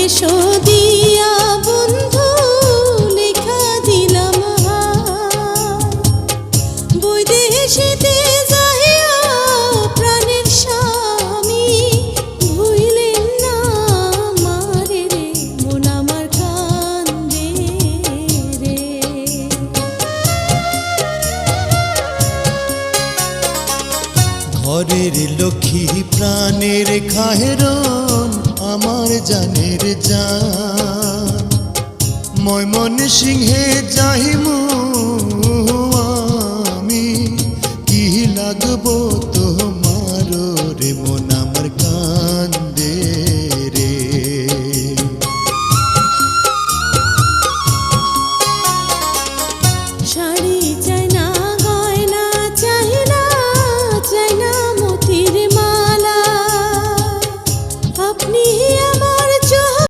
এসো দিয়া বন্ধু লেখা দিলাম বৈদেশিতে যাইয়া প্রাণের স্বামী ভুইলেন না আমারে রে মন আমার কান্দে রে। ঘরের লক্ষ্মী প্রাণের খাহেরন আমার জানের জান ময়মনসিংহে যাইমু